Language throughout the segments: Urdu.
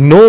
9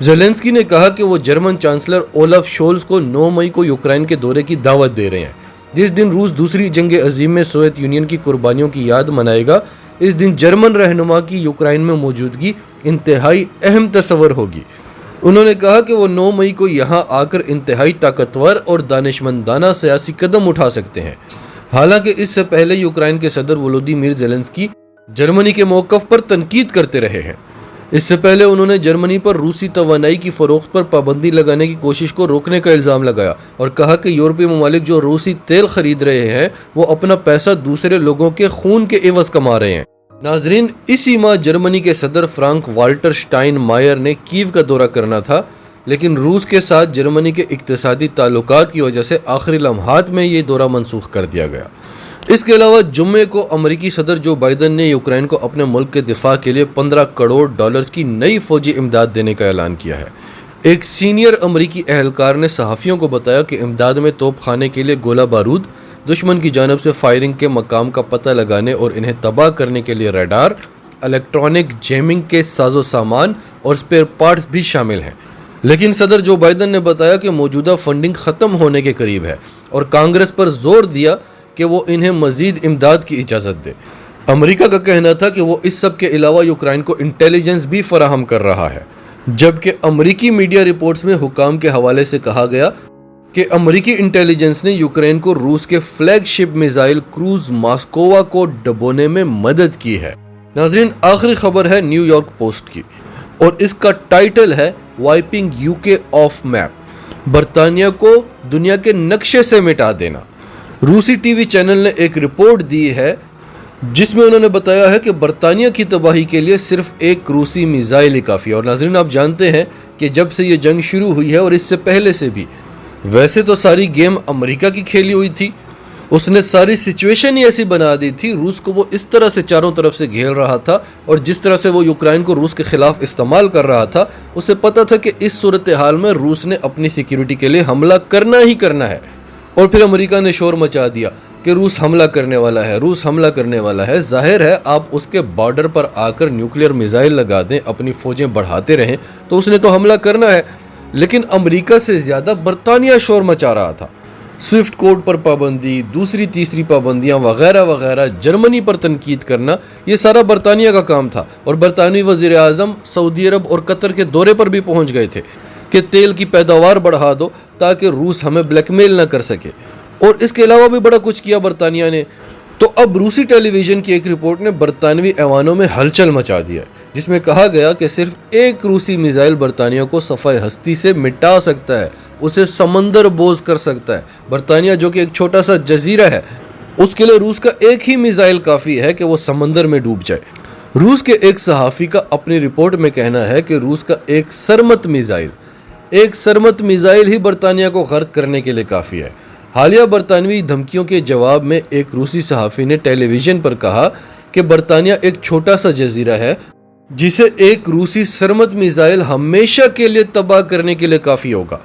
زیلنسکی نے کہا کہ وہ جرمن چانسلر اولف شولز کو 9 مئی کو یوکرائن کے دورے کی دعوت دے رہے ہیں، جس دن روس دوسری جنگ عظیم میں سوویت یونین کی قربانیوں کی یاد منائے گا۔ اس دن جرمن رہنما کی یوکرائن میں موجودگی انتہائی اہم تصور ہوگی۔ انہوں نے کہا کہ وہ 9 مئی کو یہاں آ کر انتہائی طاقتور اور دانشمندانہ سیاسی قدم اٹھا سکتے ہیں۔ حالانکہ اس سے پہلے یوکرائن کے صدر ولودیمیر زیلنسکی جرمنی کے موقف پر تنقید کرتے رہے ہیں۔ اس سے پہلے انہوں نے جرمنی پر روسی توانائی کی فروخت پر پابندی لگانے کی کوشش کو روکنے کا الزام لگایا اور کہا کہ یورپی ممالک جو روسی تیل خرید رہے ہیں وہ اپنا پیسہ دوسرے لوگوں کے خون کے عوض کما رہے ہیں۔ ناظرین، اسی ماہ جرمنی کے صدر فرانک والٹر شٹائن مائر نے کیو کا دورہ کرنا تھا، لیکن روس کے ساتھ جرمنی کے اقتصادی تعلقات کی وجہ سے آخری لمحات میں یہ دورہ منسوخ کر دیا گیا۔ اس کے علاوہ جمعے کو امریکی صدر جو بائیڈن نے یوکرائن کو اپنے ملک کے دفاع کے لیے $15 کروڑ کی نئی فوجی امداد دینے کا اعلان کیا ہے۔ ایک سینئر امریکی اہلکار نے صحافیوں کو بتایا کہ امداد میں توپ خانے کے لیے گولہ بارود، دشمن کی جانب سے فائرنگ کے مقام کا پتہ لگانے اور انہیں تباہ کرنے کے لیے ریڈار، الیکٹرانک جیمنگ کے ساز و سامان اور اسپیئر پارٹس بھی شامل ہیں۔ لیکن صدر جو بائیڈن نے بتایا کہ موجودہ فنڈنگ ختم ہونے کے قریب ہے اور کانگریس پر زور دیا کہ وہ انہیں مزید امداد کی اجازت دے۔ امریکہ کا کہنا تھا کہ وہ اس سب کے علاوہ یوکرائن کو انٹیلیجنس بھی فراہم کر رہا ہے، جبکہ امریکی میڈیا رپورٹس میں حکام کے حوالے سے کہا گیا کہ امریکی انٹیلیجنس نے یوکرائن کو روس کے فلیگ شپ میزائل کروز ماسکووا کو ڈبونے میں مدد کی ہے۔ ناظرین، آخری خبر ہے نیو یارک پوسٹ کی اور اس کا ٹائٹل ہے وائپنگ یوکے آف میپ، برطانیہ کو دنیا کے نقشے سے مٹا دینا۔ روسی ٹی وی چینل نے ایک رپورٹ دی ہے جس میں انہوں نے بتایا ہے کہ برطانیہ کی تباہی کے لیے صرف ایک روسی میزائل ہی کافی ہے۔ اور ناظرین، آپ جانتے ہیں کہ جب سے یہ جنگ شروع ہوئی ہے اور اس سے پہلے سے بھی، ویسے تو ساری گیم امریکہ کی کھیلی ہوئی تھی، اس نے ساری سچویشن ہی ایسی بنا دی تھی، روس کو وہ اس طرح سے چاروں طرف سے گھیر رہا تھا اور جس طرح سے وہ یوکرائن کو روس کے خلاف استعمال کر رہا تھا، اسے پتا تھا کہ اس صورتحال میں روس نے اپنی سیکیورٹی کے لیے حملہ کرنا ہی کرنا ہے۔ اور پھر امریکہ نے شور مچا دیا کہ روس حملہ کرنے والا ہے، روس حملہ کرنے والا ہے۔ ظاہر ہے آپ اس کے بارڈر پر آ کر نیوکلیر میزائل لگا دیں، اپنی فوجیں بڑھاتے رہیں تو اس نے تو حملہ کرنا ہے۔ لیکن امریکہ سے زیادہ برطانیہ شور مچا رہا تھا۔ سوئفٹ کوڈ پر پابندی، دوسری تیسری پابندیاں وغیرہ وغیرہ، جرمنی پر تنقید کرنا، یہ سارا برطانیہ کا کام تھا۔ اور برطانوی وزیر اعظم سعودی عرب اور قطر کے دورے پر بھی پہنچ گئے تھے کہ تیل کی پیداوار بڑھا دو تاکہ روس ہمیں بلیک میل نہ کر سکے۔ اور اس کے علاوہ بھی بڑا کچھ کیا برطانیہ نے۔ تو اب روسی ٹیلی ویژن کی ایک رپورٹ نے برطانوی ایوانوں میں ہلچل مچا دیا، جس میں کہا گیا کہ صرف ایک روسی میزائل برطانیہ کو صفحہ ہستی سے مٹا سکتا ہے، اسے سمندر بوز کر سکتا ہے۔ برطانیہ جو کہ ایک چھوٹا سا جزیرہ ہے، اس کے لیے روس کا ایک ہی میزائل کافی ہے کہ وہ سمندر میں ڈوب جائے۔ روس کے ایک صحافی کا اپنی رپورٹ میں کہنا ہے کہ روس کا ایک سرمت میزائل ہی برطانیہ کو غرق کرنے کے لیے کافی ہے۔ حالیہ برطانوی دھمکیوں کے جواب میں ایک روسی صحافی نے ٹیلی ویژن پر کہا کہ برطانیہ ایک چھوٹا سا جزیرہ ہے جسے ایک روسی سرمت میزائل ہمیشہ کے لیے تباہ کرنے کے لیے کافی ہوگا۔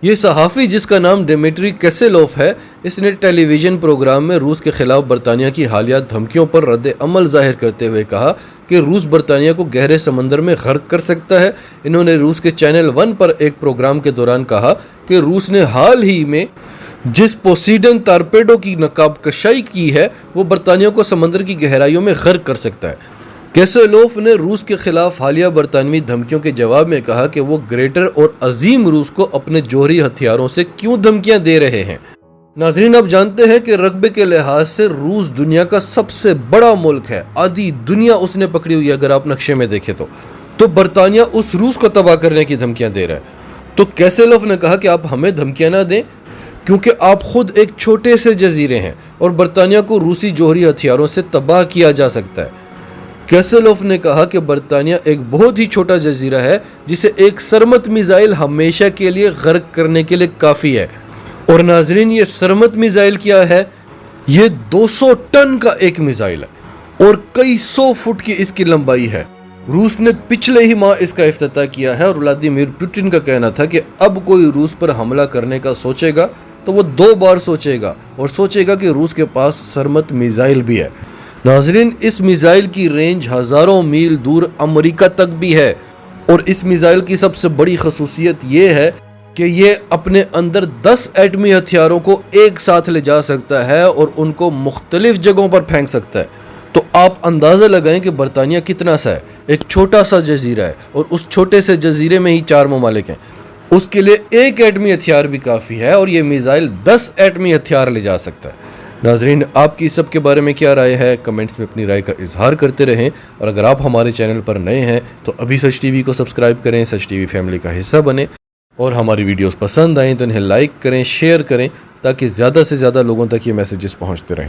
یہ صحافی، جس کا نام ڈیمیٹری کیسیلوف ہے، اس نے ٹیلی ویژن پروگرام میں روس کے خلاف برطانیہ کی حالیہ دھمکیوں پر رد عمل ظاہر کرتے ہوئے کہا کہ روس برطانیہ کو گہرے سمندر میں غرق کر سکتا ہے۔ انہوں نے روس کے چینل 1 پر ایک پروگرام کے دوران کہا کہ روس نے حال ہی میں جس پوسیڈن ٹارپیڈو کی نقاب کشائی کی ہے وہ برطانیہ کو سمندر کی گہرائیوں میں غرق کر سکتا ہے۔ کیسیلوف نے روس کے خلاف حالیہ برطانوی دھمکیوں کے جواب میں کہا کہ وہ گریٹر اور عظیم روس کو اپنے جوہری ہتھیاروں سے کیوں دھمکیاں دے رہے ہیں۔ ناظرین، آپ جانتے ہیں کہ رقبے کے لحاظ سے روس دنیا کا سب سے بڑا ملک ہے، آدھی دنیا اس نے پکڑی ہوئی ہے۔ اگر آپ نقشے میں دیکھیں تو برطانیہ اس روس کو تباہ کرنے کی دھمکیاں دے رہا ہے۔ تو کیسیلوف نے کہا کہ آپ ہمیں دھمکیاں نہ دیں کیونکہ آپ خود ایک چھوٹے سے جزیرے ہیں اور برطانیہ کو روسی جوہری ہتھیاروں سے تباہ کیا جا سکتا ہے۔ کیسیلوف نے کہا کہ برطانیہ ایک بہت ہی چھوٹا جزیرہ ہے جسے ایک سرمت میزائل ہمیشہ کے لیے غرق کرنے کے لیے کافی ہے۔ اور ناظرین، یہ سرمت میزائل کیا ہے؟ یہ 200 ٹن کا ایک میزائل ہے اور کئی 100 فٹ کی اس کی لمبائی ہے۔ روس نے پچھلے ہی ماہ اس کا افتتاح کیا ہے اور ولادیمیر پوٹن کا کہنا تھا کہ اب کوئی روس پر حملہ کرنے کا سوچے گا تو وہ 2 بار سوچے گا اور سوچے گا کہ روس کے پاس سرمت میزائل بھی ہے۔ ناظرین، اس میزائل کی رینج ہزاروں میل دور امریکہ تک بھی ہے اور اس میزائل کی سب سے بڑی خصوصیت یہ ہے کہ یہ اپنے اندر 10 ایٹمی ہتھیاروں کو ایک ساتھ لے جا سکتا ہے اور ان کو مختلف جگہوں پر پھینک سکتا ہے. تو آپ اندازہ لگائیں کہ برطانیہ کتنا سا ہے. ایک چھوٹا سا جزیرہ ہے اور اس چھوٹے سے جزیرے میں ہی 4 ممالک ہیں. اس کے لیے ایک ایٹمی ہتھیار بھی کافی ہے اور یہ میزائل 10 ایٹمی ہتھیار لے جا سکتا ہے. ناظرین، آپ کی سب کے بارے میں کیا رائے ہے؟ کمنٹس میں اپنی رائے کا اظہار کرتے رہیں. اور اگر آپ ہمارے چینل پر نئے ہیں تو ابھی سچ ٹی وی کو سبسکرائب کریں، سچ ٹی وی فیملی کا حصہ بنیں. اور ہماری ویڈیوز پسند آئیں تو انہیں لائک کریں، شیئر کریں تاکہ زیادہ سے زیادہ لوگوں تک یہ میسیجز پہنچتے رہیں.